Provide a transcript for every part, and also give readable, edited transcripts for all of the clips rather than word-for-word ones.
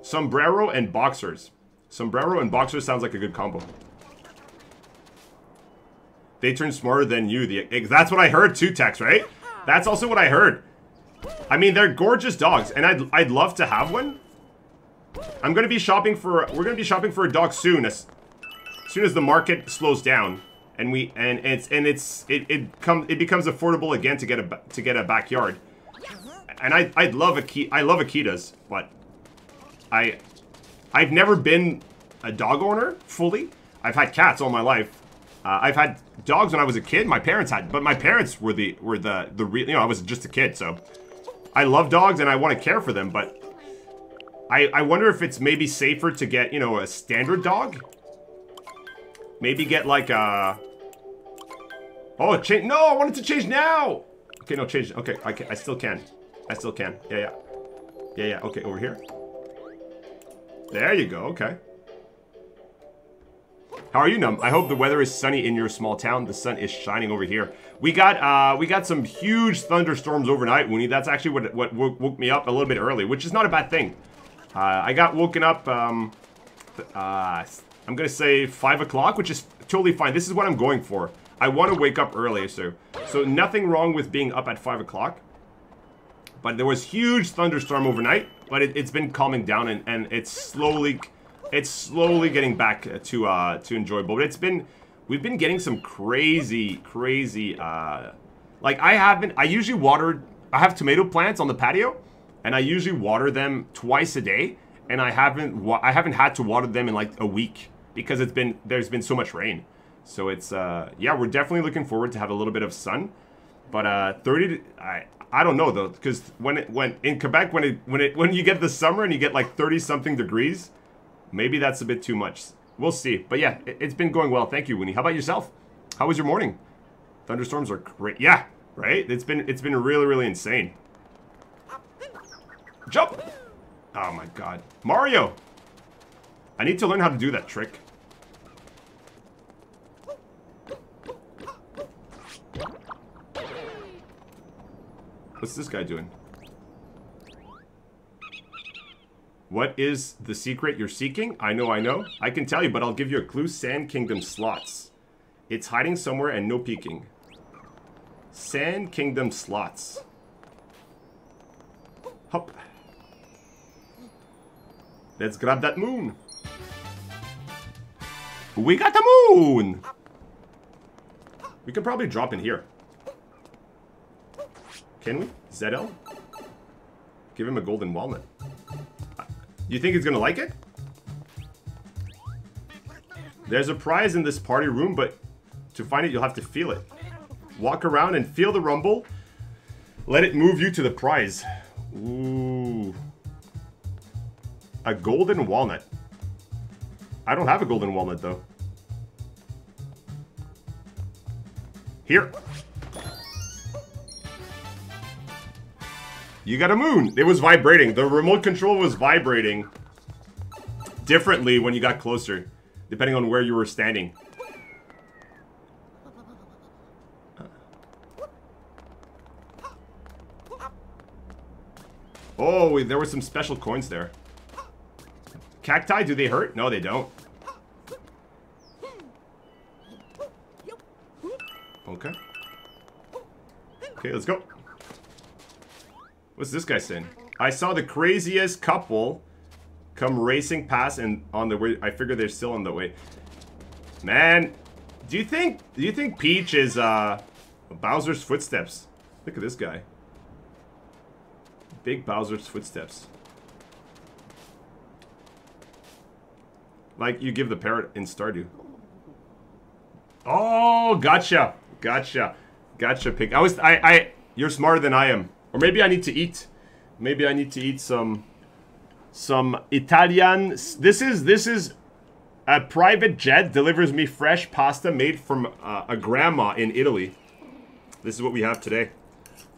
Sombrero and boxers. Sombrero and boxers sounds like a good combo. They turn smarter than you. That's what I heard too, Tex, right? That's also what I heard. I mean, they're gorgeous dogs, and I'd love to have one. We're gonna be shopping for a dog soon, as soon as the market slows down, and it becomes affordable again to get a backyard. And I love Akitas, but I've never been a dog owner fully. I've had cats all my life. I've had dogs when I was a kid. My parents had, but my parents were the real. You know, I was just a kid, so I love dogs and I want to care for them. But I wonder if it's maybe safer to get, you know, a standard dog. Maybe get like a. Oh, change! No, I wanted to change now. Okay, no, change. Okay, I still can. I still can. Yeah. Okay, over here. There you go. Okay. How are you, Num? I hope the weather is sunny in your small town. The sun is shining over here. We got some huge thunderstorms overnight, Woony. That's actually what woke me up a little bit early, which is not a bad thing. I got woken up, I'm gonna say 5 o'clock, which is totally fine. This is what I'm going for. I want to wake up early, so nothing wrong with being up at 5 o'clock. But there was huge thunderstorm overnight, but it's been calming down and it's slowly getting back to enjoyable. But we've been getting some crazy like I have tomato plants on the patio, and I usually water them twice a day, and I haven't had to water them in like a week because there's been so much rain. So it's yeah, we're definitely looking forward to have a little bit of sun. But I don't know though, because when in Quebec when you get the summer and you get like 30-something degrees, maybe that's a bit too much. We'll see. But yeah, it's been going well. Thank you, Winnie. How about yourself? How was your morning? Thunderstorms are great. Yeah, right? It's been really insane. Jump! Oh my god. Mario! I need to learn how to do that trick. What's this guy doing? What is the secret you're seeking? I know. I can tell you, but I'll give you a clue. Sand Kingdom slots. It's hiding somewhere and no peeking. Sand Kingdom slots. Hop. Let's grab that moon. We got the moon! We could probably drop in here. Can we? ZL? Give him a golden walnut. You think he's gonna like it? There's a prize in this party room, but to find it, you'll have to feel it. Walk around and feel the rumble. Let it move you to the prize. Ooh. A golden walnut. I don't have a golden walnut, though. Here. You got a moon. It was vibrating. The remote control was vibrating differently when you got closer, depending on where you were standing. Oh, there were some special coins there. Cacti, do they hurt? No, they don't. Okay. Okay, let's go. What's this guy saying? I saw the craziest couple come racing past and on the way. I figure they're still on the way. Man, do you think Peach is Bowser's footsteps? Look at this guy. Big Bowser's footsteps. Like you give the parrot in Stardew. Oh, gotcha. Gotcha, pig. You're smarter than I am. Or maybe I need to eat. Maybe I need to eat some Italian. This is a private jet delivers me fresh pasta made from a grandma in Italy. This is what we have today.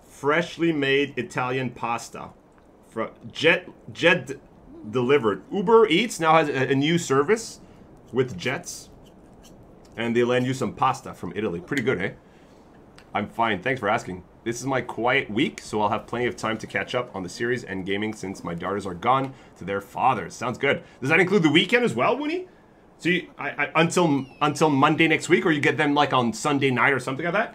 Freshly made Italian pasta. Jet delivered. Uber Eats now has a new service with jets. And they lend you some pasta from Italy. Pretty good, eh? I'm fine. Thanks for asking. This is my quiet week, so I'll have plenty of time to catch up on the series and gaming since my daughters are gone to their fathers. Sounds good. Does that include the weekend as well, Winnie? So you, until Monday next week, or you get them like on Sunday night or something like that?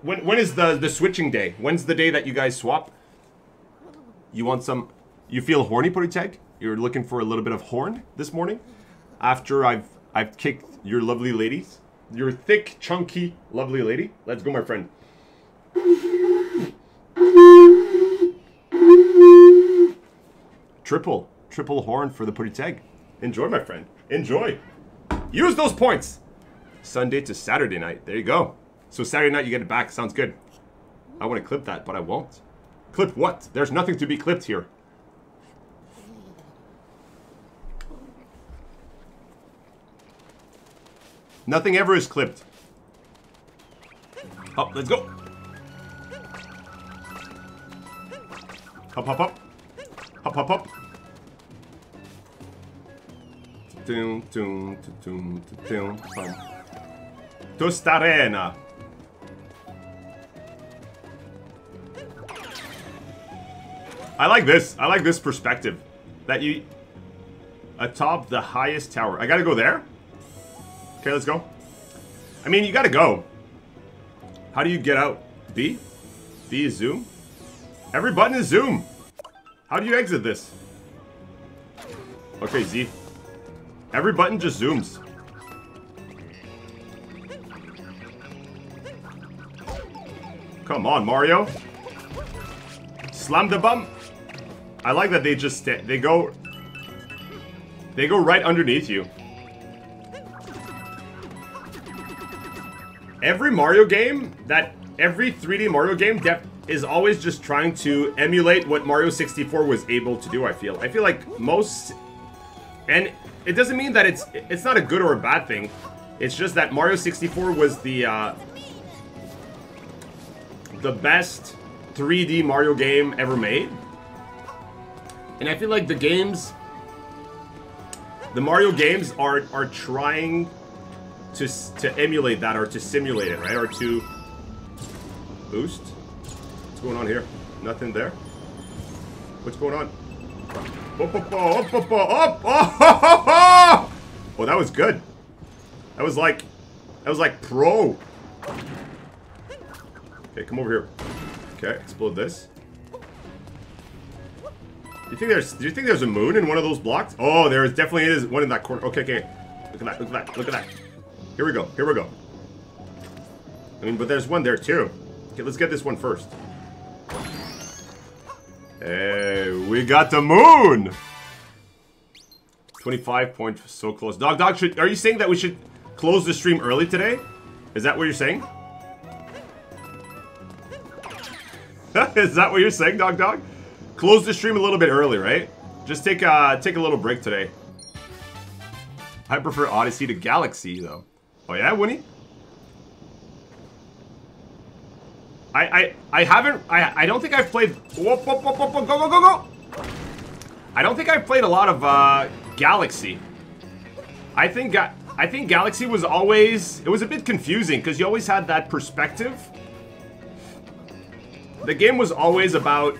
When is the switching day? When's the day that you guys swap? You want some? You feel horny, Putty? You're looking for a little bit of horn this morning, after I've kicked your lovely ladies, your thick, chunky, lovely lady. Let's go, my friend. Triple horn for the Putty. Enjoy, my friend. Enjoy. Use those points. Sunday to Saturday night. There you go. So Saturday night you get it back. Sounds good. I want to clip that, but I won't. Clip what? There's nothing to be clipped here. Nothing ever is clipped. Up, let's go. Hop, hop, hop. Hop, hop, hop. Tostarena. I like this. I like this perspective. That you... atop the highest tower. I gotta go there? Okay, let's go. I mean, you gotta go. How do you get out? B? B is zoom? Every button is zoom. How do you exit this? Okay, Z. Every button just zooms. Come on, Mario. Slam the bum. I like that they just they go right underneath you. Every Mario game, every 3D Mario game is always just trying to emulate what Mario 64 was able to do, I feel. I feel like most... And it doesn't mean that it's not a good or a bad thing. It's just that Mario 64 was the best 3D Mario game ever made. And I feel like the Mario games are trying to emulate that, or to simulate it, right? Or to boost. What's going on here? Nothing there. What's going on? Oh, that was good. That was like pro. Okay, come over here. Okay, explode this. Do you think there's a moon in one of those blocks? Oh, there definitely is one in that corner. Okay, okay. Look at that, look at that, look at that. Here we go, here we go. I mean, but there's one there too. Okay, let's get this one first. Hey, we got the moon! 25 points, so close. Dog, are you saying that we should close the stream early today? Is that what you're saying? Is that what you're saying, Dog? Close the stream a little bit early, right? Just take a little break today. I prefer Odyssey to Galaxy, though. Oh yeah, Winnie? I don't think I've played... Whoop, whoop, whoop, whoop, whoop, go, go, go, go! I don't think I've played a lot of Galaxy. I think Galaxy was always... It was a bit confusing, because you always had that perspective. The game was always about...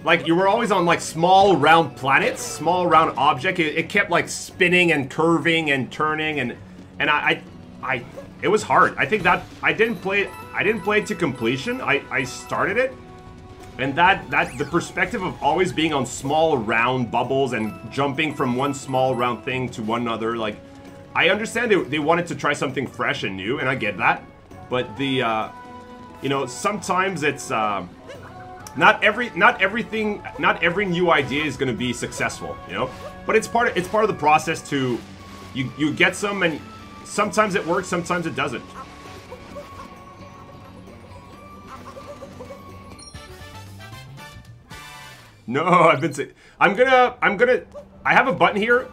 Like, you were always on, like, small, round planets, small, round object. It kept, like, spinning and curving and turning, and it was hard. I think that I didn't play it to completion. I started it, and the perspective of always being on small, round bubbles and jumping from one small, round thing to one other, like, I understand they wanted to try something fresh and new, and I get that, but the, you know, sometimes it's, not every new idea is going to be successful, you know. But it's part of the process to you get some, and sometimes it works, sometimes it doesn't. No, I've been saying I have a button here.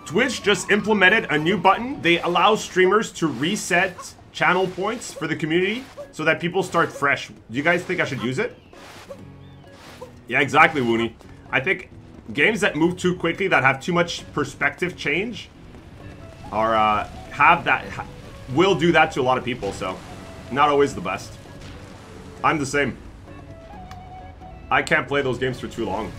Twitch just implemented a new button. They allow streamers to reset channel points for the community so that people start fresh. Do you guys think I should use it? Yeah, exactly, Woony. I think games that move too quickly, that have too much perspective change, will do that to a lot of people, so not always the best. I'm the same. I can't play those games for too long.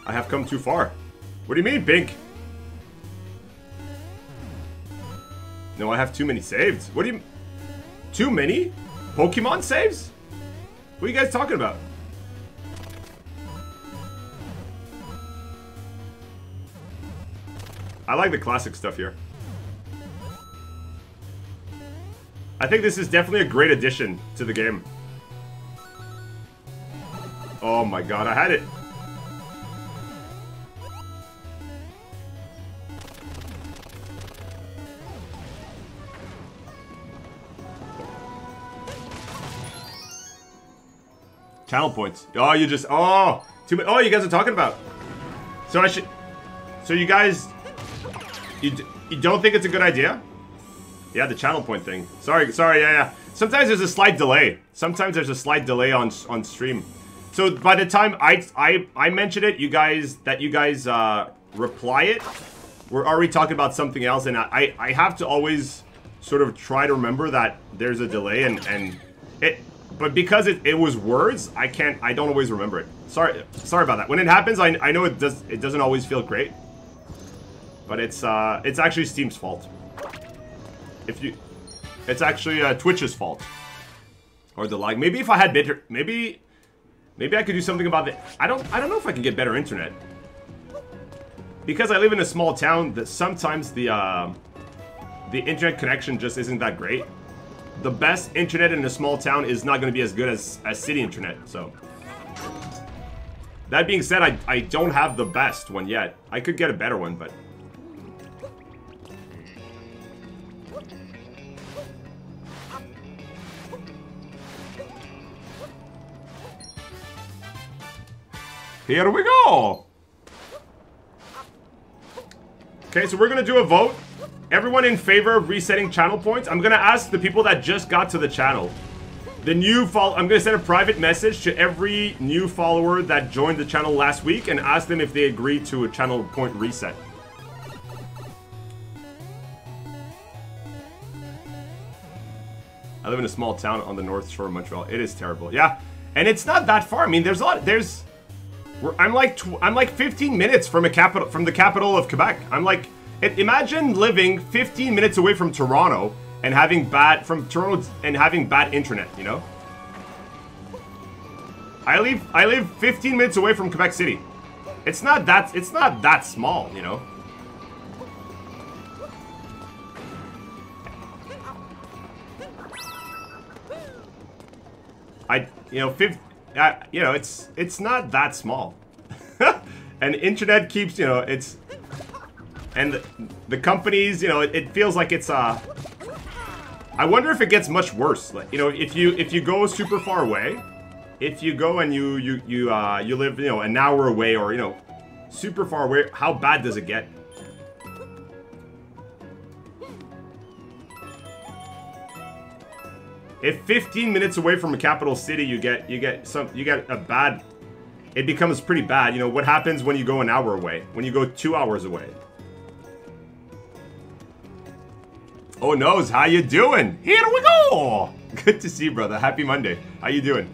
I have come too far. What do you mean, Pink? No, I have too many saved. What do you... Too many? Pokemon saves? What are you guys talking about? I like the classic stuff here. I think this is definitely a great addition to the game. Oh my god, I had it. Channel points. Oh, you just... Oh! Too many... Oh, you guys are talking about... So I should... So you guys... You don't think it's a good idea? Yeah, the channel point thing. Sorry, yeah. Sometimes there's a slight delay. Sometimes there's a slight delay on stream. So by the time I mention it, you guys reply it, we're already talking about something else, and I have to always sort of try to remember that there's a delay, and it... But because it was words, I don't always remember it. Sorry about that. When it happens, I know it doesn't always feel great. But it's actually Steam's fault. It's actually Twitch's fault. Or the lag. Maybe if I had better, maybe I could do something about it. I don't know if I can get better internet. Because I live in a small town, that sometimes the internet connection just isn't that great. The best internet in a small town is not going to be as good as city internet, so. That being said, I don't have the best one yet. I could get a better one, but... Here we go! Okay, so we're going to do a vote. Everyone in favor of resetting channel points? I'm going to ask the people that just got to the channel. I'm going to send a private message to every new follower that joined the channel last week and ask them if they agree to a channel point reset. I live in a small town on the north shore of Montreal. It is terrible. Yeah, and it's not that far. I mean, there's a lot. I'm like 15 minutes from the capital of Quebec. Imagine living 15 minutes away from Toronto and having bad internet, you know? I live 15 minutes away from Quebec City. It's not that small, you know? It's not that small. And internet keeps, you know, and the companies, you know, it feels like it's I wonder if it gets much worse. Like, you know, if you go super far away, if you go and you live, you know, an hour away, or, you know, super far away, how bad does it get? If 15 minutes away from a capital city, you get a bad, it becomes pretty bad. You know, what happens when you go an hour away? When you go 2 hours away? Oh, Nose, how you doing? Here we go! Good to see you, brother. Happy Monday. How you doing?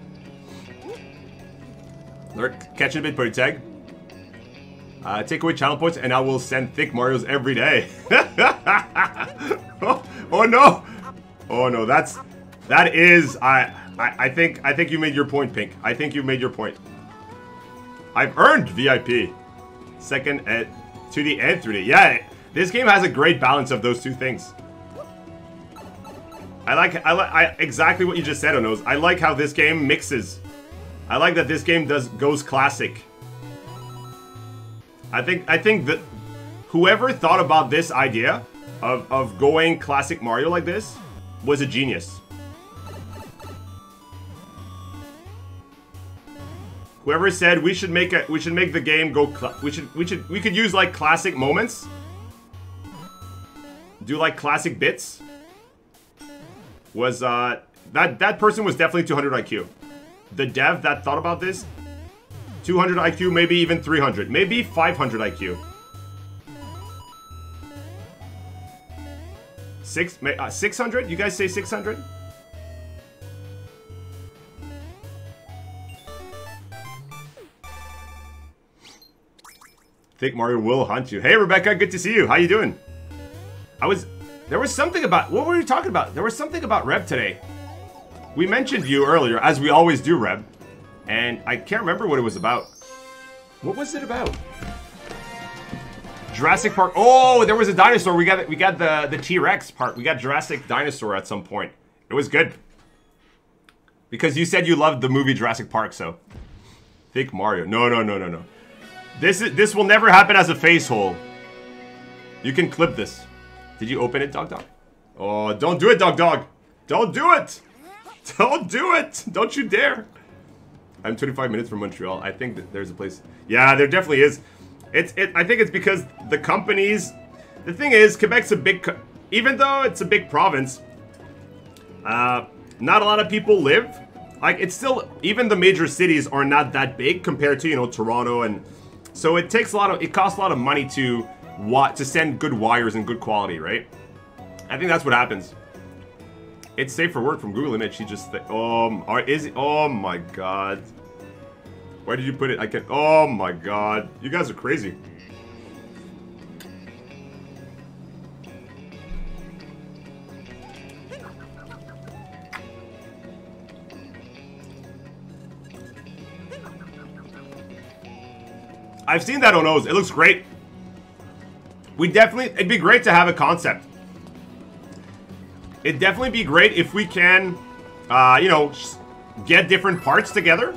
Lurk, catching a bit, pretty tag. Take away channel points, and I will send thick Marios every day. Oh no! Oh no, that is I think you made your point, Pink. I think you made your point. I've earned VIP. Second to the end through the... Yeah, this game has a great balance of those two things. I like exactly what you just said, Onos. I like how this game mixes. I like that this game goes classic. I think that whoever thought about this idea of going classic Mario like this was a genius. Whoever said we should make the game go we could use like classic moments. Do like classic bits. Was That person was definitely 200 IQ. The dev that thought about this, 200 IQ, maybe even 300, maybe 500 IQ. 600? You guys say 600? Think Mario will hunt you. Hey Rebecca, good to see you. How you doing? There was something about, what were you talking about? There was something about Reb today. We mentioned you earlier, as we always do, Reb. And I can't remember what it was about. What was it about? Jurassic Park. Oh, there was a dinosaur. We got the T-Rex part. We got Jurassic Dinosaur at some point. It was good. Because you said you loved the movie Jurassic Park, so. Think Mario. No. This will never happen as a face hole. You can clip this. Did you open it, Dog Dog? Oh, don't do it, Dog Dog. Don't do it. Don't do it. Don't you dare. I'm 25 minutes from Montreal. I think that there's a place. Yeah, there definitely is. I think it's because the companies. The thing is, Quebec's a big. Even though it's a big province, not a lot of people live. Like it's still, even the major cities are not that big compared to, you know, Toronto, and so it takes a lot of. It costs a lot of money to send good wires and good quality, right? I think that's what happens. It's safe for work from Google Image. She just is it? Oh my god. Why did you put it? I can't. Oh my god. You guys are crazy. I've seen that on O's. It looks great. It'd be great to have a concept. It'd definitely be great if we can, you know, get different parts together.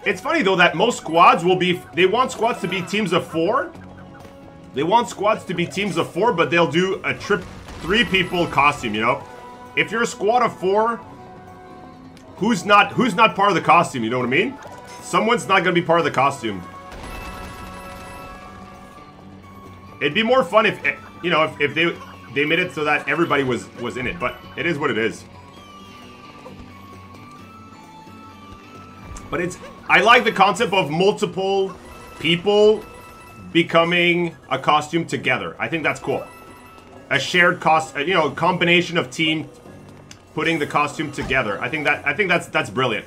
It's funny, though, that most squads will be... They want squads to be teams of 4. They want squads to be teams of 4, but they'll do a 3-people costume, you know? If you're a squad of 4, who's not part of the costume, you know what I mean? Someone's not going to be part of the costume. It'd be more fun if, you know, if they made it so that everybody was in it, but it is what it is. But I like the concept of multiple people becoming a costume together. I think that's cool. A shared you know, combination of team putting the costume together. I think that's brilliant.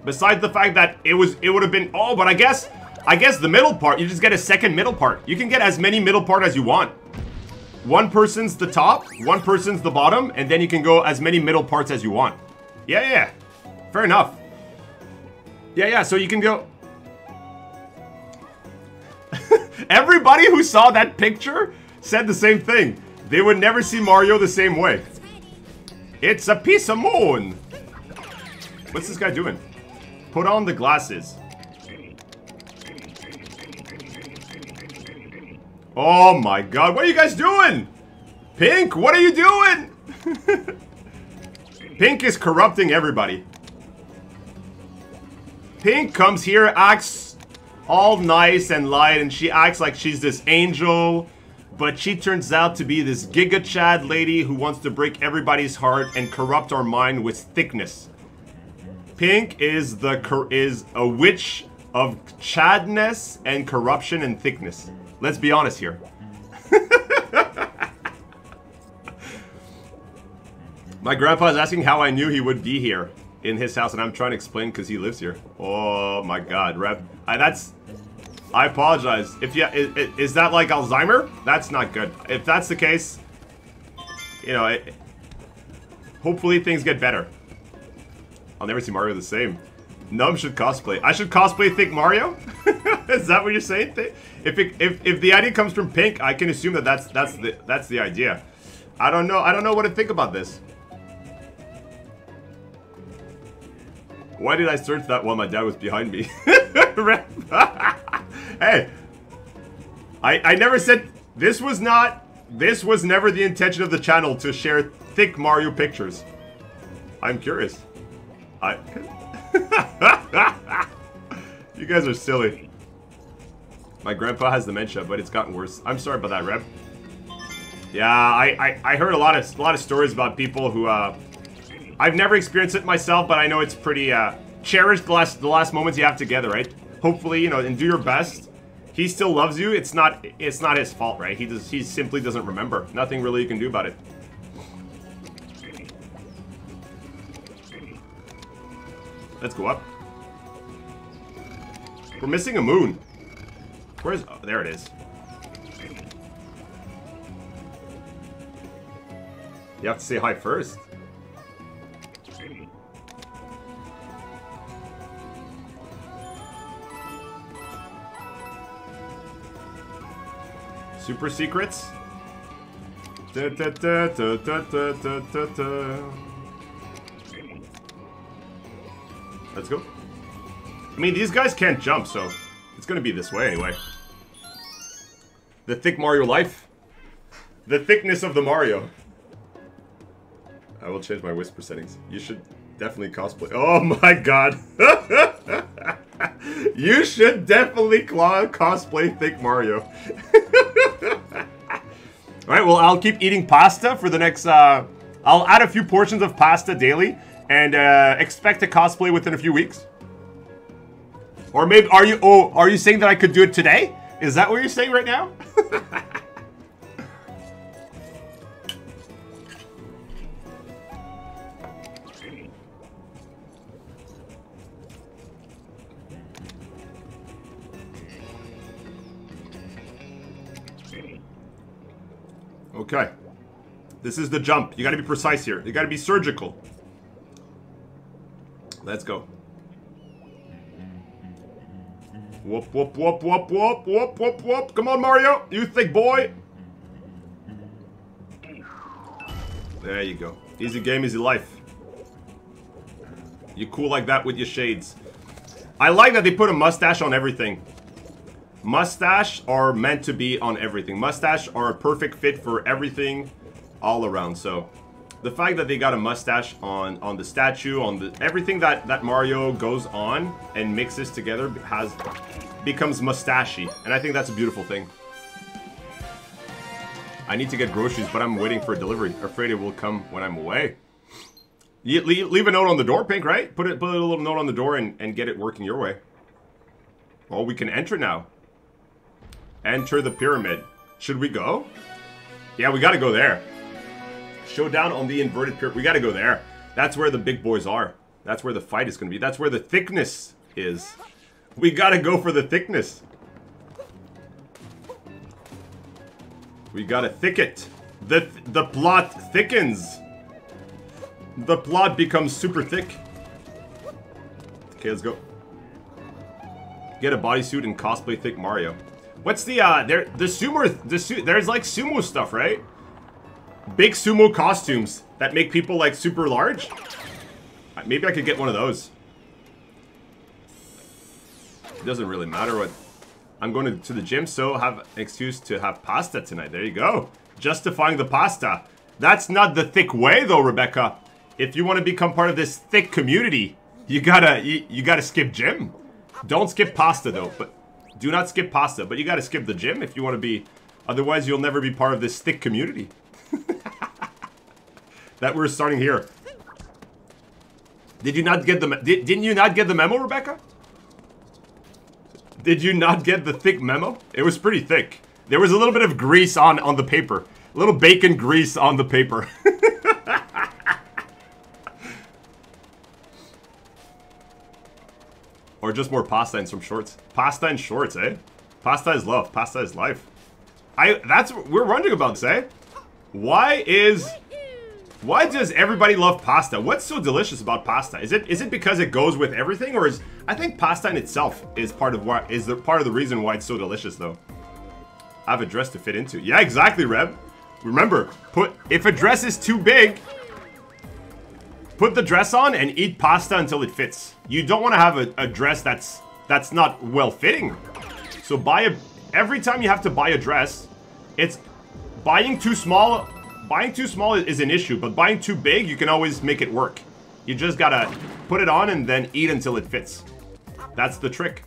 Besides the fact that it would have been, oh, but I guess the middle part, you just get a second middle part. You can get as many middle part as you want. One person's the top, one person's the bottom, and then you can go as many middle parts as you want. Yeah. Fair enough. Yeah, so you can go... Everybody who saw that picture said the same thing. They would never see Mario the same way. It's a piece of moon. What's this guy doing? Put on the glasses. Oh my god, what are you guys doing? Pink, what are you doing? Pink is corrupting everybody. Pink comes here, acts all nice and light, and she acts like she's this angel, but she turns out to be this Giga Chad lady who wants to break everybody's heart and corrupt our mind with thickness. Pink is a witch of chadness and corruption and thickness. Let's be honest here. My grandpa's asking how I knew he would be here in his house, and I'm trying to explain because he lives here. Oh my god, Rep. I apologize. If you, is that like Alzheimer? That's not good. If that's the case, you know, hopefully things get better. I'll never see Mario the same. Num should cosplay. I should cosplay Think Mario? Is that what you're saying? If the idea comes from Pink, I can assume that that's the idea. I don't know what to think about this. Why did I search that while my dad was behind me? Hey, I never said this was never the intention of the channel to share thick Mario pictures. I'm curious. You guys are silly. My grandpa has dementia, but it's gotten worse. I'm sorry about that, Reb. Yeah, I heard a lot of stories about people who I've never experienced it myself, but I know it's pretty cherish the last moments you have together, right? Hopefully, you know, and do your best. He still loves you. It's not his fault, right? He simply doesn't remember. Nothing really you can do about it. Let's go up. We're missing a moon. Where's... Oh, there it is. You have to say hi first. Super secrets? Da, da, da, da, da, da, da, da. Let's go. I mean, these guys can't jump, so it's gonna be this way anyway. The thick Mario life. The thickness of the Mario. I will change my whisper settings. You should definitely cosplay. Oh my god. You should definitely cosplay thick Mario. Alright, well, I'll keep eating pasta for the next... I'll add a few portions of pasta daily and expect to cosplay within a few weeks. Or maybe, are you saying that I could do it today? Is that what you're saying right now? Okay. This is the jump. You gotta be precise here. You gotta be surgical. Let's go. Whoop, whoop, whoop, whoop, whoop, whoop, whoop, whoop. Come on, Mario. You thick boy. There you go. Easy game, easy life. You cool like that with your shades. I like that they put a mustache on everything. Mustache are meant to be on everything. Mustache are a perfect fit for everything all around. So the fact that they got a mustache on the statue, on the everything that Mario goes on and mixes together becomes mustachy. And I think that's a beautiful thing. I need to get groceries, but I'm waiting for a delivery. Afraid it will come when I'm away. You leave a note on the door, Pink, right? Put a little note on the door and get it working your way. Oh, we can enter now. Enter the pyramid. Should we go? Yeah, we gotta go there. Showdown on the inverted pyramid. We gotta go there. That's where the big boys are. That's where the fight is gonna be. That's where the thickness is. We gotta go for the thickness. We gotta thick it. The plot thickens. The plot becomes super thick. Okay, let's go. Get a bodysuit and cosplay thick Mario. What's the sumo, there's like sumo stuff, right? Big sumo costumes that make people like super large. Maybe I could get one of those. It doesn't really matter what. I'm going to the gym, so have an excuse to have pasta tonight. There you go. Justifying the pasta. That's not the thick way though, Rebecca. If you want to become part of this thick community, you gotta skip gym. Don't skip pasta though, but do not skip pasta, but you gotta skip the gym if you want to be, otherwise you'll never be part of this thick community. That we're starting here. Did you not get the, didn't you not get the memo, Rebecca? Did you not get the thick memo? It was pretty thick. There was a little bit of grease on the paper. A little bacon grease on the paper. Or just more pasta and some shorts. Pasta and shorts, eh? Pasta is love. Pasta is life. We're wondering about this, eh? Why does everybody love pasta? What's so delicious about pasta? Is it because it goes with everything, or I think pasta in itself is part of the reason why it's so delicious though. I have a dress to fit into. Yeah, exactly, Reb. Remember, if a dress is too big, put the dress on and eat pasta until it fits. You don't want to have a dress that's not well fitting. So every time you have to buy a dress, it's buying too small. Buying too small is an issue, but buying too big, you can always make it work. You just gotta put it on and then eat until it fits. That's the trick.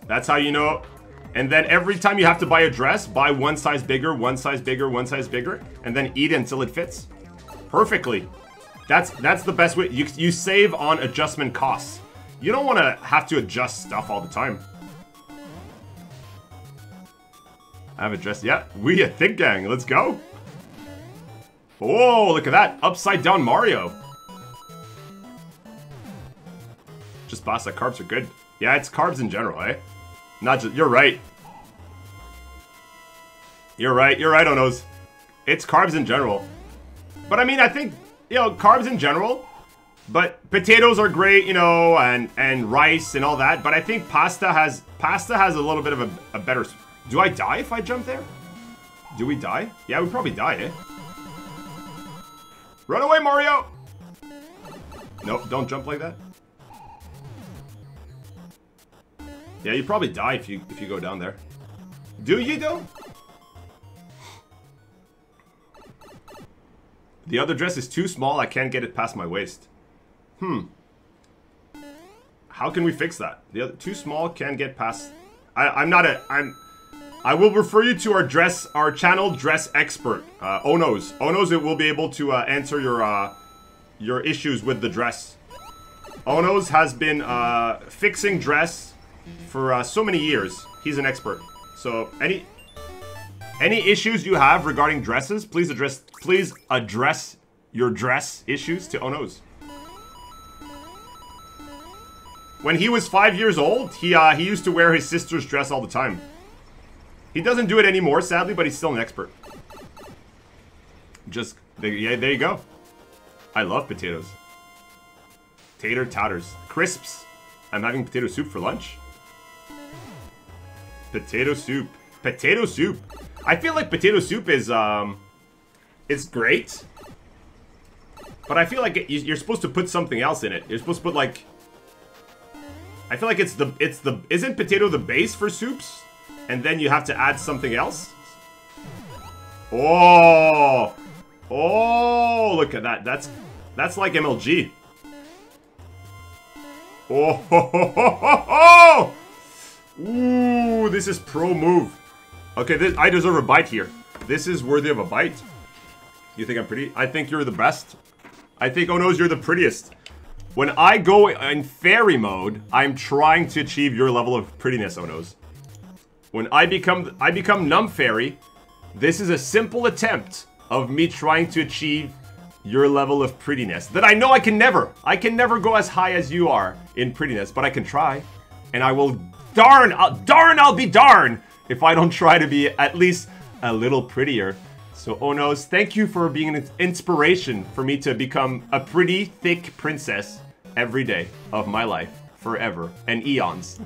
That's how you know. And then every time you have to buy a dress, buy one size bigger, one size bigger, one size bigger, and then eat until it fits. Perfectly. That's the best way. You save on adjustment costs. You don't want to have to adjust stuff all the time. I have a dress. Yeah, we a thick gang. Let's go. Oh, look at that. Upside down Mario. Just pasta. Carbs are good. Yeah, it's carbs in general, eh? Not just... You're right. You're right. You're right, Onos. It's carbs in general. But I mean, I think, you know, carbs in general. But potatoes are great, you know, and rice and all that. But I think pasta has a little bit of a better... Do I die if I jump there? Do we die? Yeah, we probably die, eh? Run away, Mario! Nope, don't jump like that. Yeah, you probably die if you go down there. Do you though? The other dress is too small. I can't get it past my waist. How can we fix that? The other too small, can't get past. I will refer you to our channel dress expert, Onos. Onos, it will be able to answer your issues with the dress. Onos has been fixing dress for so many years. He's an expert. So any issues you have regarding dresses, please address your dress issues to Onos. When he was 5 years old, he used to wear his sister's dress all the time. He doesn't do it anymore, sadly, but he's still an expert. Yeah, there you go. I love potatoes. Tater tatters. Crisps. I'm having potato soup for lunch. Potato soup. Potato soup. I feel like potato soup is, it's great. But I feel like you're supposed to put something else in it. You're supposed to put, like... I feel like isn't potato the base for soups? And then you have to add something else? Oh! Oh, look at that. That's like MLG. Oh, ho, ho, ho, ho, ho. Ooh, this is pro move. Okay, I deserve a bite here. This is worthy of a bite. You think I'm pretty? I think you're the best. I think, oh no, you're the prettiest. When I go in fairy mode, I'm trying to achieve your level of prettiness, Onos. When I become Numb Fairy, this is a simple attempt of me trying to achieve your level of prettiness. That I know I can never go as high as you are in prettiness, but I can try. And I will, I'll be darn if I don't try to be at least a little prettier. So Onos, thank you for being an inspiration for me to become a pretty thick princess every day of my life, forever, and eons.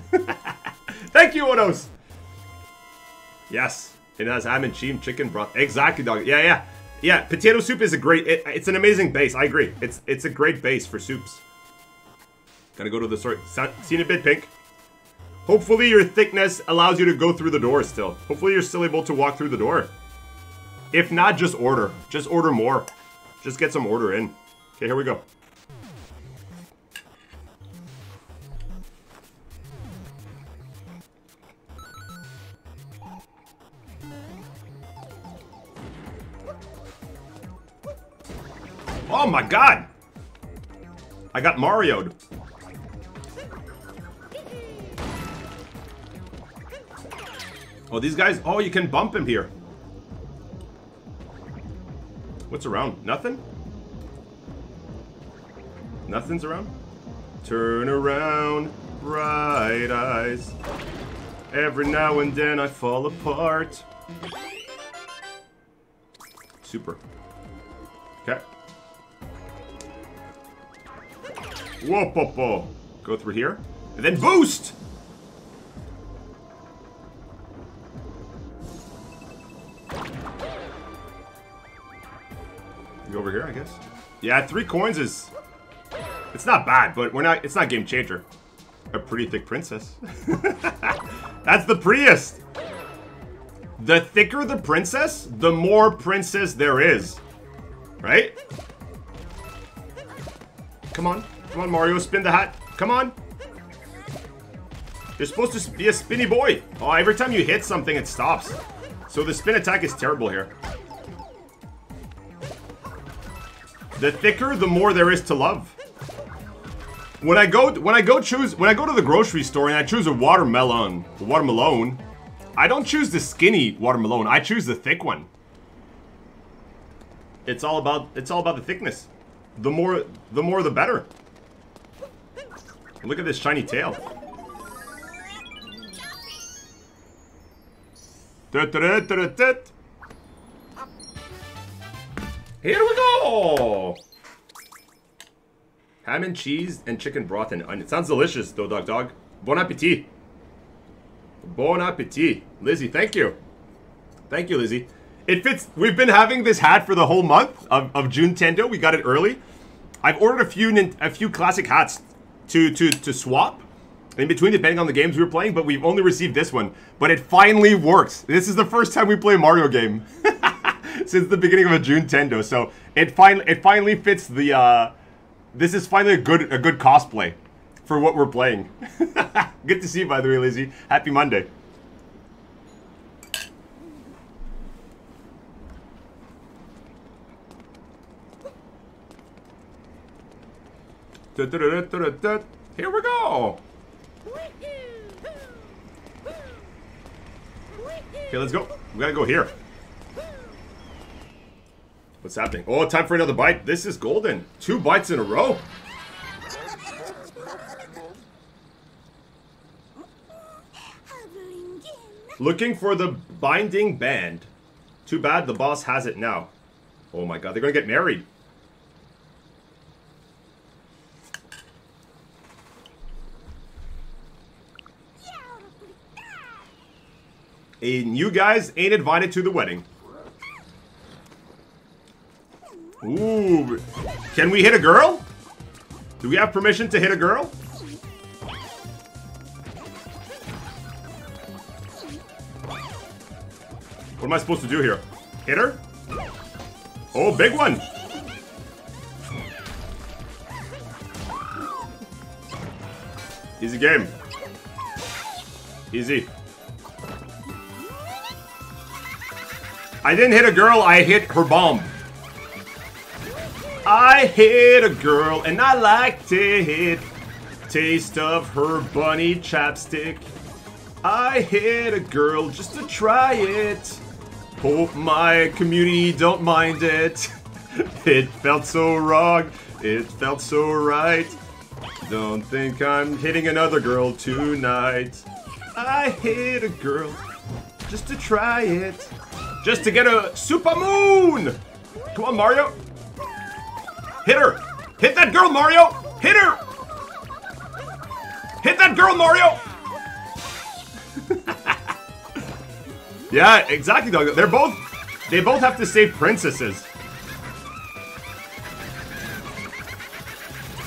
Thank you, Onos! Yes, it has ham and cheese, chicken broth. Exactly, dog. Yeah. Potato soup is a great. It's an amazing base. I agree. It's a great base for soups. Gotta go to the store. Seen a bit pink. Hopefully your thickness allows you to go through the door still. Hopefully you're still able to walk through the door. If not, just order. Just order more. Just get some order in. Okay, here we go. Oh my god! I got Mario'd. Oh, these guys... Oh, you can bump him here. What's around? Nothing? Nothing's around? Turn around, bright eyes. Every now and then I fall apart. Super. Okay. Whoa, whoa, whoa. Go through here. And then boost! Go over here, I guess. Yeah, 3 coins is... It's not bad, but it's not game changer. A pretty thick princess. That's the prettiest. The thicker the princess, the more princess there is. Right? Come on. Come on, Mario, spin the hat. Come on. You're supposed to be a spinny boy. Oh, every time you hit something, it stops. So the spin attack is terrible here. The thicker, the more there is to love. When I go to the grocery store and I choose a watermelon, I don't choose the skinny watermelon. I choose the thick one. It's all about the thickness. The more the better. Look at this shiny tail. Here we go! Ham and cheese and chicken broth and onion. Sounds delicious, though, dog. Bon appetit. Bon appetit. Lizzie, thank you. Thank you, Lizzie. It fits. We've been having this hat for the whole month of Junetendo. We got it early. I've ordered a few classic hats to swap in between, depending on the games we were playing, but we've only received this one. But it finally works. This is the first time we play a Mario game since the beginning of a Junetendo. So it finally fits the. This is finally a good cosplay for what we're playing. Good to see you, by the way, Lizzie. Happy Monday. Here we go. Okay, let's go. We gotta go here. What's happening? Oh, time for another bite. This is golden. 2 bites in a row. Looking for the binding band. Too bad the boss has it now. Oh my god, they're gonna get married. And you guys ain't invited to the wedding. Ooh. Can we hit a girl? Do we have permission to hit a girl? What am I supposed to do here? Hit her? Oh, big one! Easy game. Easy. I didn't hit a girl, I hit her bomb. I hit a girl and I liked it. Taste of her bunny chapstick. I hit a girl just to try it. Hope my community don't mind it. It felt so wrong, it felt so right. Don't think I'm hitting another girl tonight. I hit a girl just to try it. Just to get a super moon! Come on, Mario. Hit her! Hit that girl, Mario! Hit her! Hit that girl, Mario! Yeah, exactly, dog. They both have to save princesses.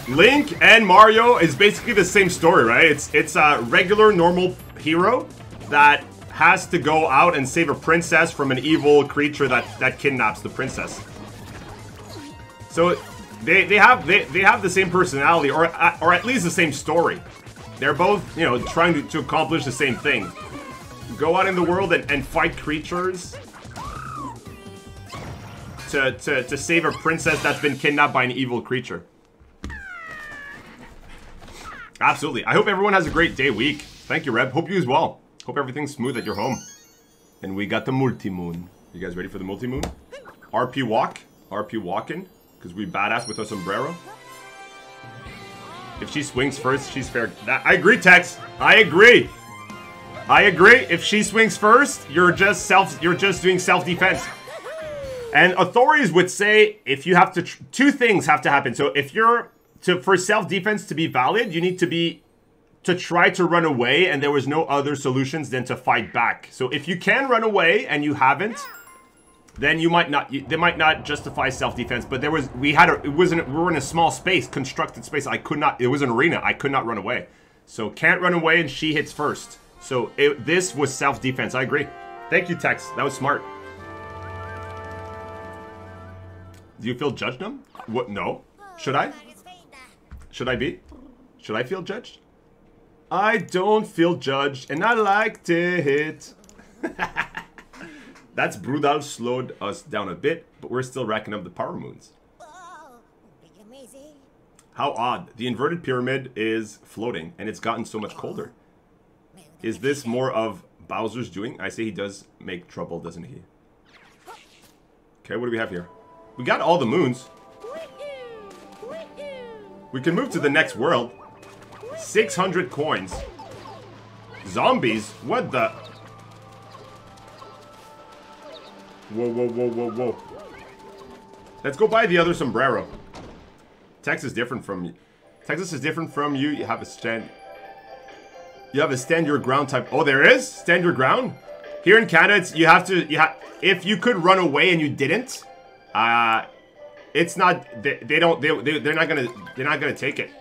Link and Mario is basically the same story, right? It's a regular, normal hero that has to go out and save a princess from an evil creature that kidnaps the princess. So they have the same personality, or at least the same story. They're both, you know, trying to accomplish the same thing. Go out in the world and fight creatures to save a princess that's been kidnapped by an evil creature. Absolutely. I hope everyone has a great day, week. Thank you, Reb. Hope you as well. Hope everything's smooth at your home. And we got the multi-moon. You guys ready for the multi-moon? RP walk. RP walking. Because we badass with our sombrero. If she swings first, she's fair. I agree, Tex. I agree. I agree. If she swings first, you're just doing self-defense. And authorities would say if you have to, two things have to happen. So if you're for self-defense to be valid, you need to try to run away, and there was no other solutions than to fight back. So if you can run away and you haven't, then you might not. They might not justify self-defense. But we were in a small space, constructed space. I could not. It was an arena. I could not run away. So can't run away, and she hits first. So this was self-defense. I agree. Thank you, Tex. That was smart. Do you feel judged, Num? What? No. Should I? Should I be? Should I feel judged? I don't feel judged, and I liked it. That's brutal. Slowed us down a bit, but we're still racking up the power moons. How odd. The inverted pyramid is floating, and it's gotten so much colder. Is this more of Bowser's doing? I say he does make trouble, doesn't he? Okay, what do we have here? We got all the moons. We can move to the next world. 600 coins. Zombies? What the? Whoa, whoa, whoa, whoa, whoa. Let's go buy the other sombrero. Texas is different from you. Texas is different from you. You have a stand. You have a stand your ground type. Oh, there is stand your ground. Here in Canada, it's, you have to. If you could run away and you didn't, it's not. They're not gonna take it.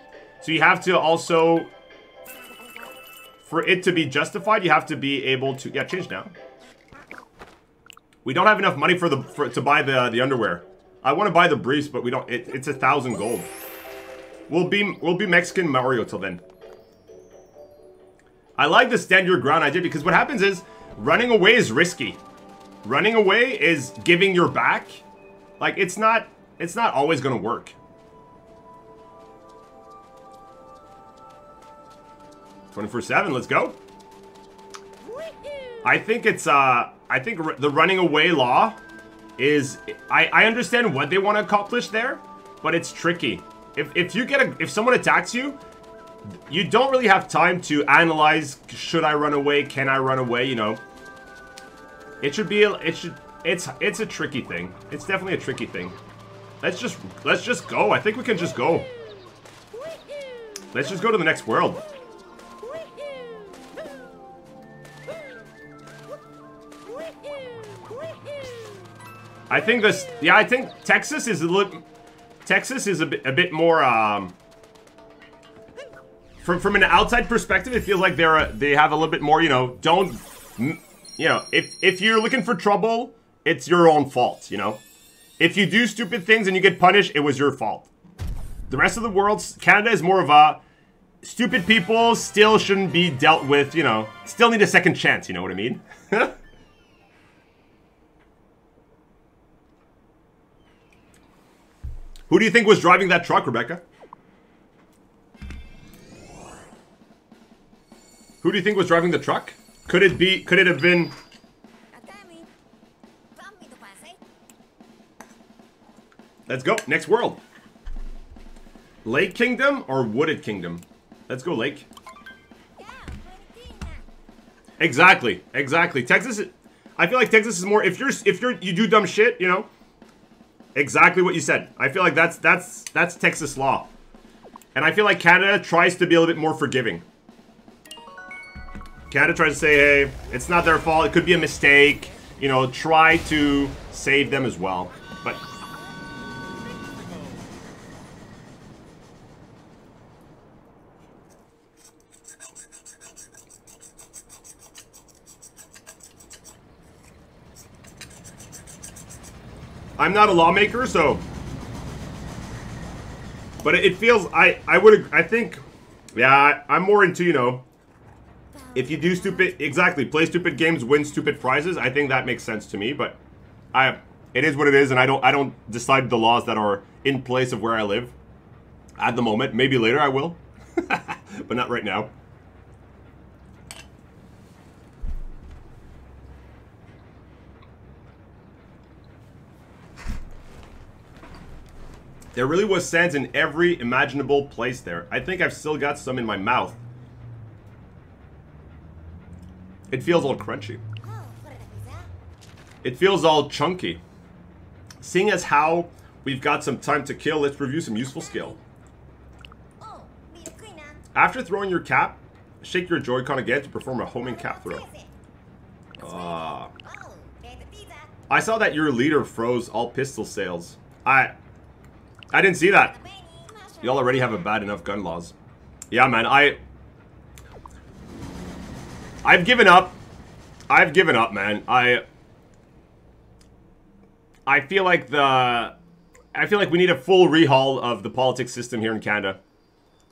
So you have to also, for it to be justified, you have to be able to. Yeah, change now. We don't have enough money to buy the underwear. I want to buy the briefs, but we don't. It's 1,000 gold. We'll be Mexican Mario till then. I like the stand your ground idea because what happens is running away is risky. Running away is giving your back. Like it's not always gonna work. 24/7. Let's go. I think it's I think the running away law is, I understand what they want to accomplish there, but it's tricky. If someone attacks you, you don't really have time to analyze, should I run away, can I run away, you know. It's a tricky thing. It's definitely a tricky thing. Let's just go. I think we can just go. Let's just go to the next world. I think this, yeah, I think Texas is a bit more, from an outside perspective, it feels like they have a little bit more, you know, if you're looking for trouble, it's your own fault, you know. If you do stupid things and you get punished, it was your fault. The rest of the world, Canada is more of a, stupid people still shouldn't be dealt with, you know, still need a second chance, you know what I mean? Who do you think was driving that truck, Rebecca? Who do you think was driving the truck? Could it have been... Let's go, next world. Lake Kingdom or Wooded Kingdom? Let's go Lake. Exactly. Texas, I feel like Texas is more, if you do dumb shit, you know. Exactly what you said. I feel like that's Texas law. And I feel like Canada tries to be a little bit more forgiving. Canada tries to say, hey, it's not their fault, it could be a mistake. You know, try to save them as well. But I'm not a lawmaker, so... But it feels... I think... Yeah, I'm more into, you know... If you do stupid... Exactly, play stupid games, win stupid prizes, I think that makes sense to me, but... It is what it is, and I don't decide the laws that are in place of where I live. At the moment. Maybe later I will. But not right now. There really was sands in every imaginable place there. I think I've still got some in my mouth. It feels all crunchy. It feels all chunky. Seeing as how we've got some time to kill, let's review some useful skill. After throwing your cap, shake your Joy-Con again to perform a homing cap throw. I saw that your leader froze all pistol sales. I didn't see that. Y'all already have a bad enough gun laws. Yeah, man, I've given up. I've given up, man. I feel like we need a full rehaul of the politics system here in Canada.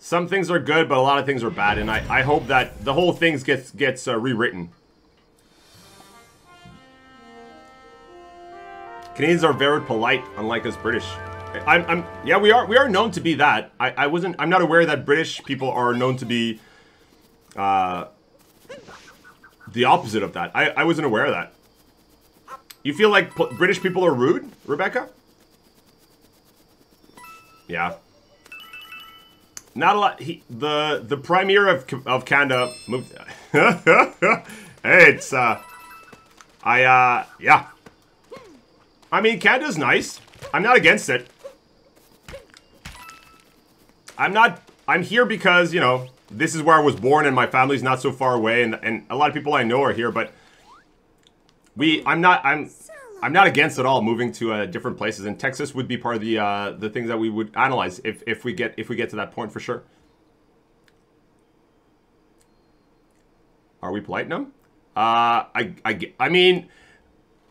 Some things are good, but a lot of things are bad, and I hope that the whole thing gets rewritten. Canadians are very polite, unlike us British. Yeah, we are known to be that. I'm not aware that British people are known to be the opposite of that. I wasn't aware of that. You feel like British people are rude, Rebecca? Yeah. Not a lot. The Premier of Canada moved. Hey, it's yeah. I mean, Canada's nice. I'm not against it. I'm here because, you know, this is where I was born and my family's not so far away, and a lot of people I know are here, but I'm not against at all moving to different places, and Texas would be part of the things that we would analyze if we get to that point for sure. Are we polite now? I mean,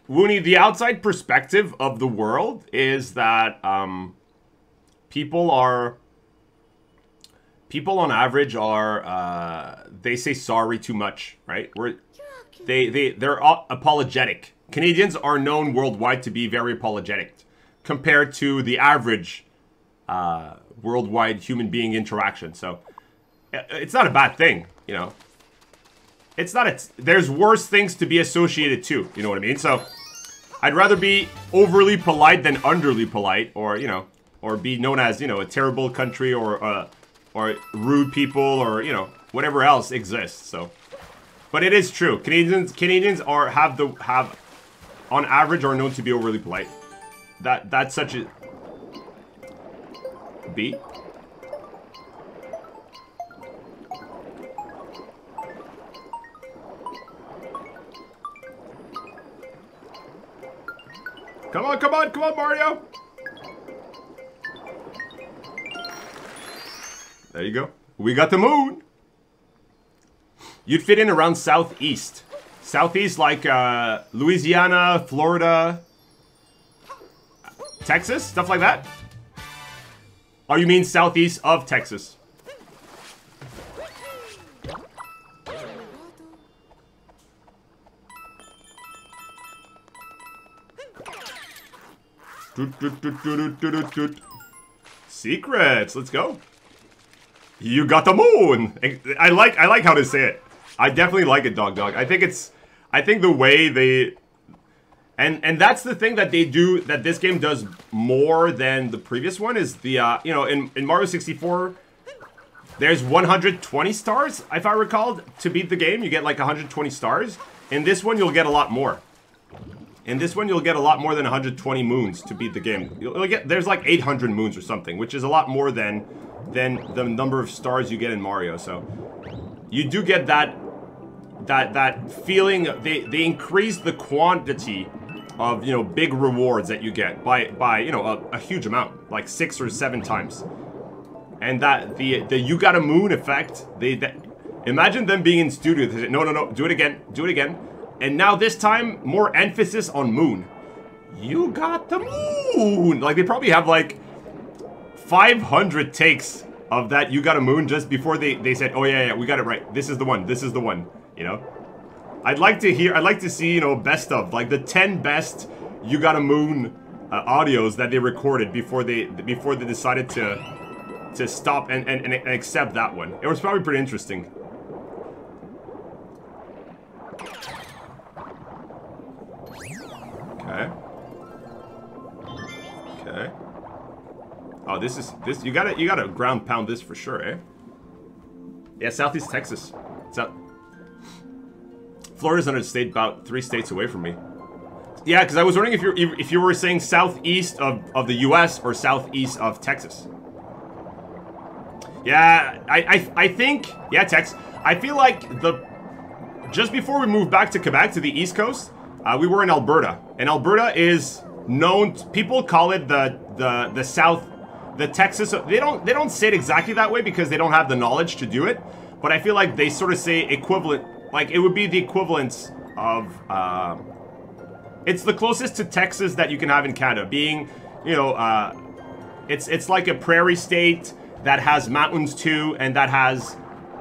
Woony, the outside perspective of the world is that people on average are they say sorry too much, right? They're apologetic. Canadians are known worldwide to be very apologetic compared to the average worldwide human being interaction. So it's not a bad thing, you know. It's not there's worse things to be associated to, you know what I mean? So I'd rather be overly polite than underly polite, or, you know, or be known as, you know, a terrible country, or rude people, or, you know, whatever else exists. So, but it is true. Canadians have on average are known to be overly polite. That's such a B. Come on, come on, come on, Mario! There you go. We got the moon! You'd fit in around southeast. Southeast, like Louisiana, Florida, Texas, stuff like that? Oh, you mean southeast of Texas? Secrets, let's go. You got the moon. I like how they say it. I definitely like it, Dog. I think the way they and that's the thing that they do, that this game does more than the previous one, is the you know, in Mario 64 there's 120 stars, if I recall, to beat the game. You get like 120 stars. In this one you'll get a lot more. In this one, you'll get a lot more than 120 moons to beat the game. You'll get, there's like 800 moons or something, which is a lot more than the number of stars you get in Mario. So you do get that feeling. They increase the quantity of, you know, big rewards that you get by you know, a huge amount, like 6 or 7 times. And that the you got a moon effect. Imagine them being in studio. They say, no, do it again. And now this time, more emphasis on moon. You got the moon! Like, they probably have, like, 500 takes of that you got a moon just before they said, oh, yeah, we got it right. This is the one, you know? I'd like to see, you know, best of, like, the 10 best you got a moon audios that they recorded before they decided to stop and accept that one. It was probably pretty interesting. Okay. Oh, this you gotta ground pound this for sure, eh? Yeah, Southeast Texas. Florida's under state, about 3 states away from me. Yeah, because I was wondering if you were saying southeast of the U.S. or southeast of Texas. Yeah, I think, yeah, Texas. I feel like just before we moved back to Quebec, to the East Coast, we were in Alberta, and Alberta is known. People call it the South, the Texas. They don't say it exactly that way because they don't have the knowledge to do it. But I feel like they sort of say equivalent, like it would be the equivalence of. It's the closest to Texas that you can have in Canada, being, you know, it's like a prairie state. that has mountains too, and that has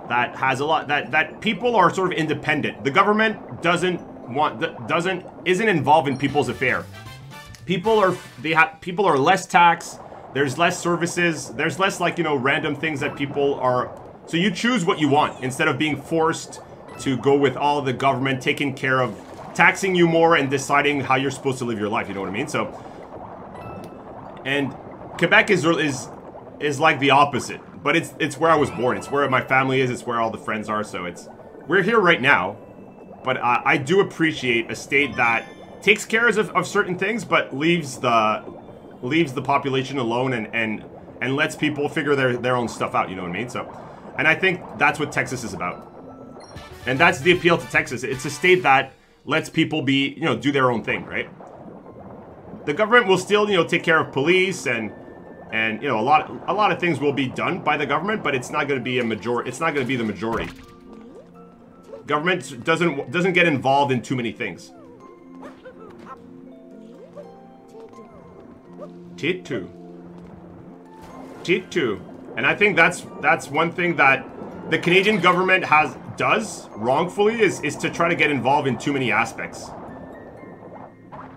a lot that people are sort of independent. The government isn't involved in people's affair. People are less taxed. There's less services. There's less, like, you know, random things that people are. So you choose what you want instead of being forced to go with all the government taking care of taxing you more and deciding how you're supposed to live your life. You know what I mean? So, and Quebec is like the opposite, but it's where I was born. It's where my family is. It's where all the friends are. So we're here right now, but I do appreciate a state that takes care of certain things, but leaves the population alone and lets people figure their own stuff out. You know what I mean? So, and I think that's what Texas is about, and that's the appeal to Texas. It's a state that lets people be, you know, do their own thing, right? The government will still, you know, take care of police and you know, a lot of things will be done by the government, but it's not going to be a majority. It's not going to be the majority. Government doesn't get involved in too many things. Titu. And I think that's one thing that the Canadian government does wrongfully is to try to get involved in too many aspects.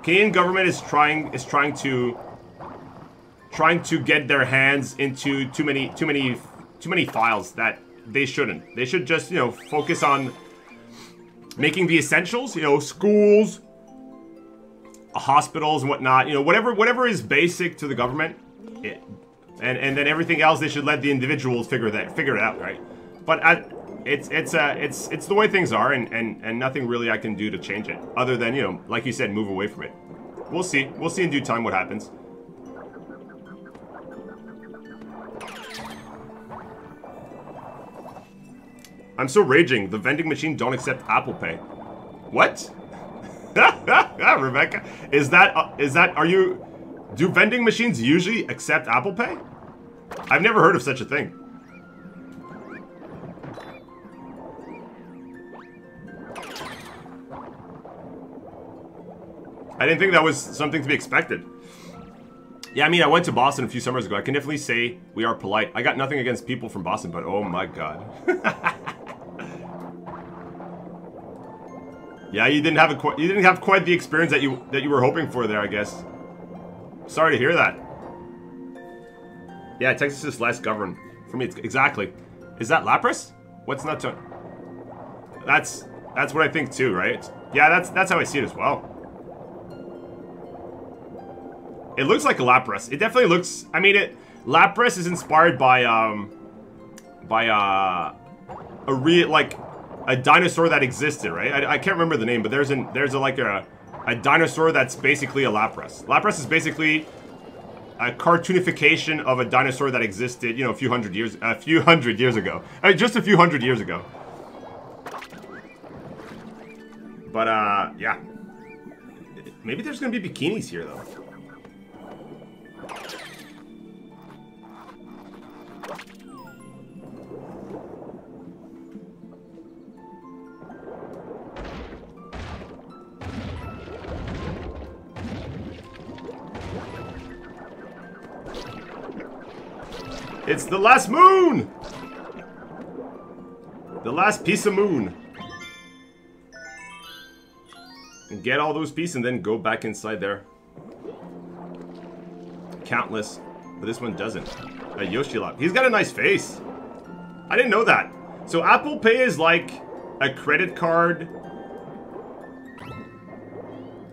Canadian government is trying to get their hands into too many files that they shouldn't. They should just, you know, focus on making the essentials, you know, schools, hospitals and whatnot, you know, whatever is basic to the government, and then everything else they should let the individuals figure it out, right? But it's the way things are, and nothing really I can do to change it, other than, you know, like you said, move away from it. We'll see in due time what happens. I'm so raging. The vending machine don't accept Apple Pay. What? Rebecca, do vending machines usually accept Apple Pay? I've never heard of such a thing. I didn't think that was something to be expected. Yeah, I mean, I went to Boston a few summers ago. I can definitely say we are polite. I got nothing against people from Boston, but oh my god. Yeah, you didn't have quite the experience that you were hoping for there, I guess. Sorry to hear that. Yeah, Texas is less governed. For me, it's exactly. Is that Lapras? What's not to? That's what I think too, right? Yeah, that's how I see it as well. It looks like a Lapras. It definitely looks. I mean, Lapras is inspired by a dinosaur that existed, right? I can't remember the name, but there's a dinosaur that's basically a Lapras. Lapras is basically a cartoonification of a dinosaur that existed, you know, a few hundred years ago. I mean, just a few hundred years ago. But yeah. Maybe there's gonna be bikinis here though. It's the last moon! The last piece of moon. And get all those pieces and then go back inside there. Countless. But this one doesn't. A Yoshilap. He's got a nice face. I didn't know that. So Apple Pay is like a credit card.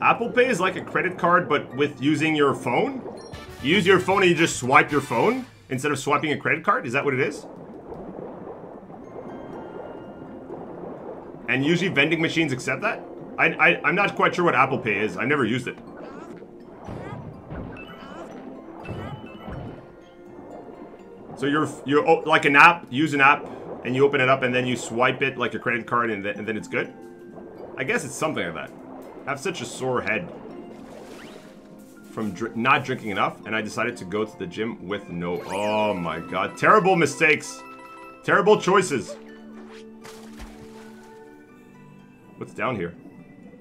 Apple Pay is like a credit card, but with using your phone? You use your phone and you just swipe your phone? Instead of swiping a credit card? Is that what it is? And usually vending machines accept that? I'm not quite sure what Apple Pay is. I've never used it. So you're like an app, use an app, and you open it up and then you swipe it like a credit card and then it's good? I guess it's something like that. I have such a sore head from not drinking enough, and I decided to go to the gym with no... Oh my god. Terrible mistakes. Terrible choices. What's down here?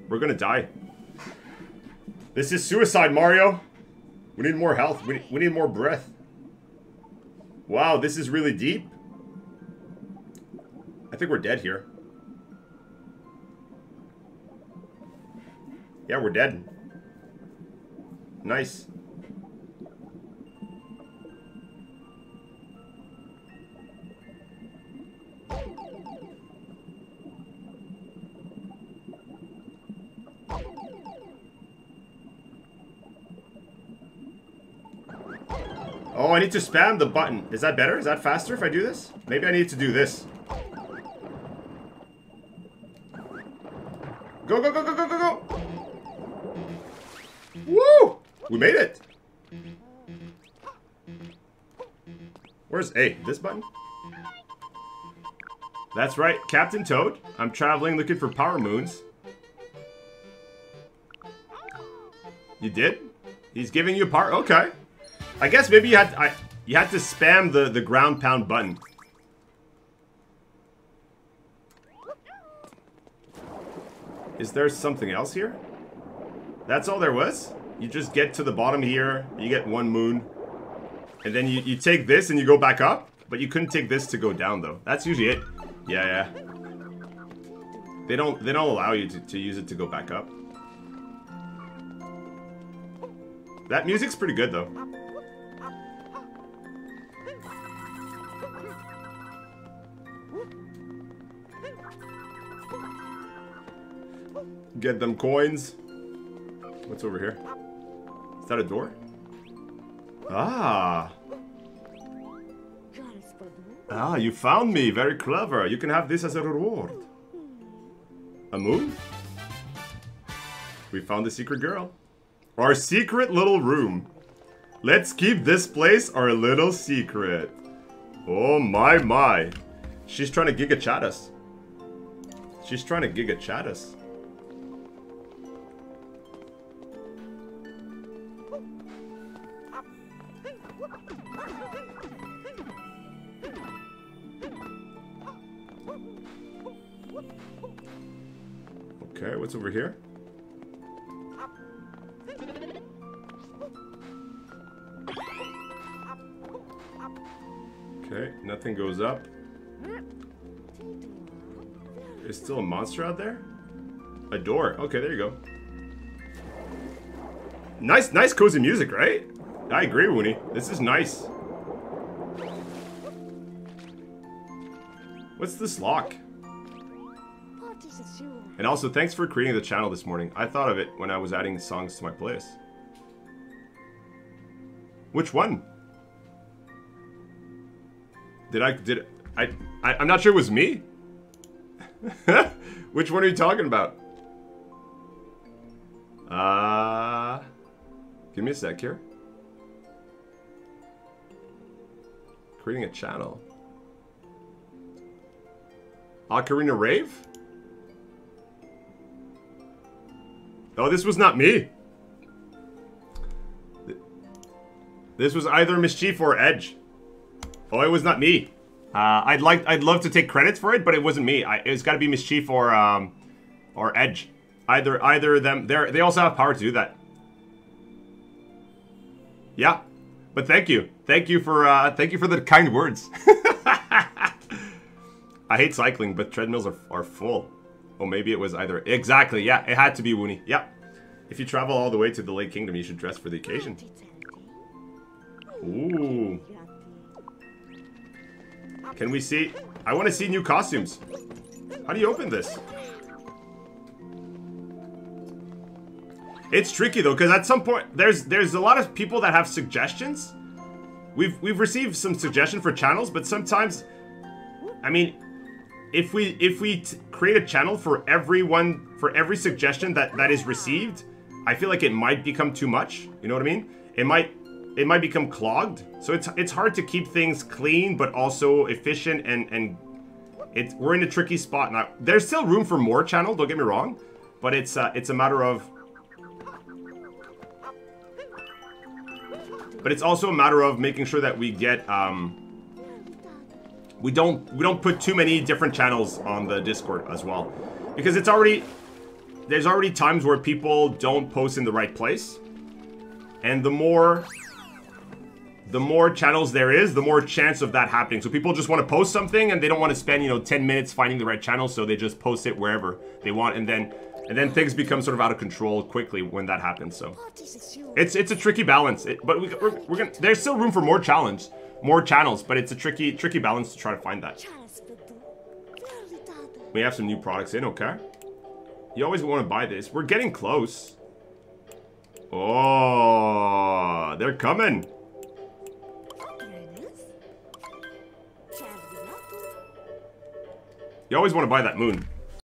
We're gonna die. This is suicide, Mario. We need more health. We need more breath. Wow, this is really deep. I think we're dead here. Yeah, we're dead. Nice. Oh, I need to spam the button. Is that better? Is that faster if I do this? Maybe I need to do this. Go, go, go, go, go, go, go! Woo! We made it! Where's A? This button? That's right, Captain Toad. I'm traveling looking for power moons. You did? He's giving you power? Okay. I guess maybe you had to spam the ground pound button. Is there something else here? That's all there was? You just get to the bottom here, you get 1 moon, and then you take this and you go back up, but you couldn't take this to go down though. That's usually it. Yeah. They don't allow you to use it to go back up. That music's pretty good though. Get them coins. What's over here? Is that a door? Ah. Ah, you found me. Very clever. You can have this as a reward. A moon? We found the secret girl. Our secret little room. Let's keep this place our little secret. Oh my my. She's trying to giga chat us. She's trying to giga chat us. Okay, what's over here? Okay, nothing goes up. There's still a monster out there? A door. Okay, there you go. Nice cozy music, right? I agree, Woony. This is nice. What's this lock? And also, thanks for creating the channel this morning. I thought of it when I was adding songs to my playlist. Which one? I'm not sure it was me. Which one are you talking about? Give me a sec here. Creating a channel. Ocarina Rave? Oh, this was not me. This was either Mischief or Edge. Oh, it was not me. I'd love to take credits for it, but it wasn't me. It's got to be Mischief or Edge. Either of them. They also have power to do that. Yeah, but thank you for the kind words. I hate cycling, but treadmills are full. Oh, maybe it was either. Exactly, yeah, it had to be Woony. Yeah. If you travel all the way to the Lake Kingdom, you should dress for the occasion. Ooh. Can we see? I want to see new costumes. How do you open this? It's tricky though, because at some point there's a lot of people that have suggestions. We've received some suggestions for channels, but sometimes, I mean, if we create a channel for everyone, for every suggestion that is received, I feel like it might become too much. You know what I mean? It might become clogged. So it's hard to keep things clean but also efficient, and we're in a tricky spot now. There's still room for more channel, don't get me wrong, but it's a matter of. But it's also a matter of making sure that we get we don't put too many different channels on the Discord as well, because there's already times where people don't post in the right place, and the more the more channels there is, the more chance of that happening. So people just want to post something and they don't want to spend, you know, 10 minutes finding the right channel, so they just post it wherever they want, and then things become sort of out of control quickly when that happens. So it's a tricky balance. But we're gonna, there's still room for more channels, but it's a tricky balance to try to find that. We have some new products in, okay? You always want to buy this. We're getting close. Oh, they're coming. You always want to buy that moon.